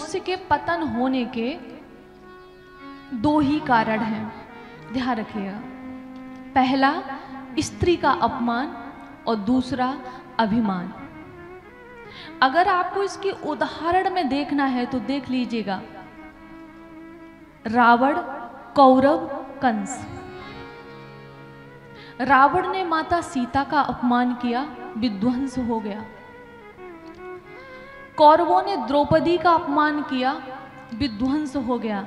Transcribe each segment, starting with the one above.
मनुष्य के पतन होने के दो ही कारण हैं, ध्यान रखिएगा। पहला स्त्री का अपमान और दूसरा अभिमान। अगर आपको इसके उदाहरण में देखना है तो देख लीजिएगा, रावण, कौरव, कंस। रावण ने माता सीता का अपमान किया, विध्वंस हो गया। कौरवों ने द्रौपदी का अपमान किया, विध्वंस हो गया।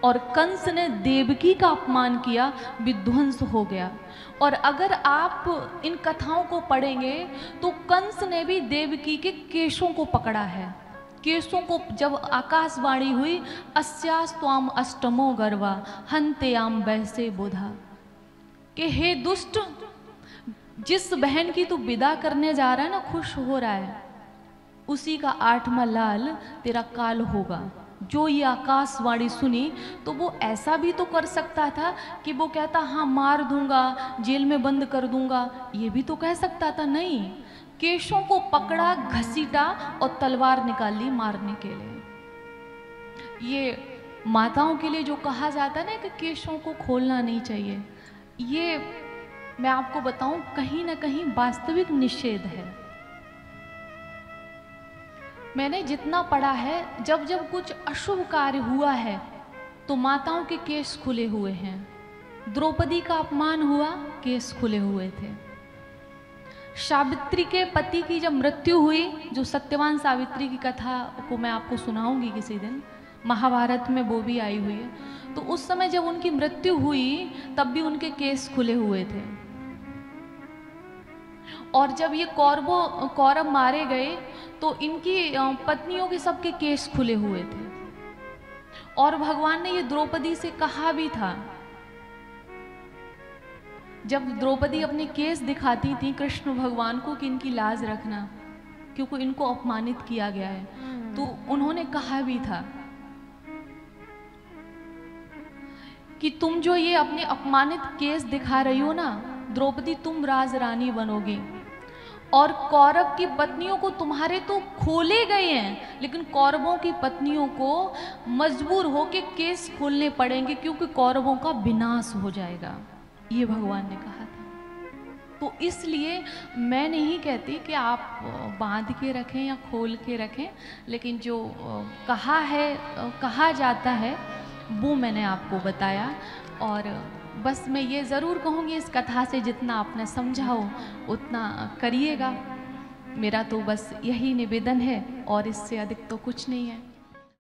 और कंस ने देवकी का अपमान किया, विध्वंस हो गया। और अगर आप इन कथाओं को पढ़ेंगे तो कंस ने भी देवकी के केशों को पकड़ा है। केशों को जब आकाशवाणी हुई, अस्यास्त्वाम अष्टमो गर्वा हन्तेयाम वैसे बोधा, कि हे दुष्ट, जिस बहन की तू विदा करने जा रहा है ना, खुश हो रहा है, उसी का 8वां लाल तेरा काल होगा। जो ये आकाशवाणी सुनी तो वो ऐसा भी तो कर सकता था कि वो कहता हाँ मार दूंगा, जेल में बंद कर दूंगा, ये भी तो कह सकता था। नहीं, केशों को पकड़ा, घसीटा और तलवार निकाल ली मारने के लिए। ये माताओं के लिए जो कहा जाता है ना कि केशों को खोलना नहीं चाहिए, ये मैं आपको बताऊं कहीं ना कहीं वास्तविक निषेध है। मैंने जितना पढ़ा है, जब जब कुछ अशुभ कार्य हुआ है तो माताओं के केस खुले हुए हैं। द्रौपदी का अपमान हुआ, केस खुले हुए थे। सावित्री के पति की जब मृत्यु हुई, जो सत्यवान सावित्री की कथा को मैं आपको सुनाऊंगी किसी दिन, महाभारत में वो भी आई हुई है, तो उस समय जब उनकी मृत्यु हुई तब भी उनके केस खुले हुए थे। और जब ये कौरव मारे गए तो इनकी पत्नियों के सबके केस खुले हुए थे। और भगवान ने ये द्रौपदी से कहा भी था, जब द्रौपदी अपने केस दिखाती थी कृष्ण भगवान को कि इनकी लाज रखना, क्योंकि इनको अपमानित किया गया है, तो उन्होंने कहा भी था कि तुम जो ये अपने अपमानित केस दिखा रही हो ना द्रौपदी, तुम राजरानी बनोगी। और कौरव की पत्नियों को तुम्हारे तो खोले गए हैं, लेकिन कौरवों की पत्नियों को मजबूर होके केस खोलने पड़ेंगे, क्योंकि कौरवों का विनाश हो जाएगा, ये भगवान ने कहा था। तो इसलिए मैं नहीं कहती कि आप बांध के रखें या खोल के रखें, लेकिन जो कहा जाता है वो मैंने आपको बताया। और बस मैं ये ज़रूर कहूँगी, इस कथा से जितना आपने समझा हो उतना करिएगा। मेरा तो बस यही निवेदन है और इससे अधिक तो कुछ नहीं है।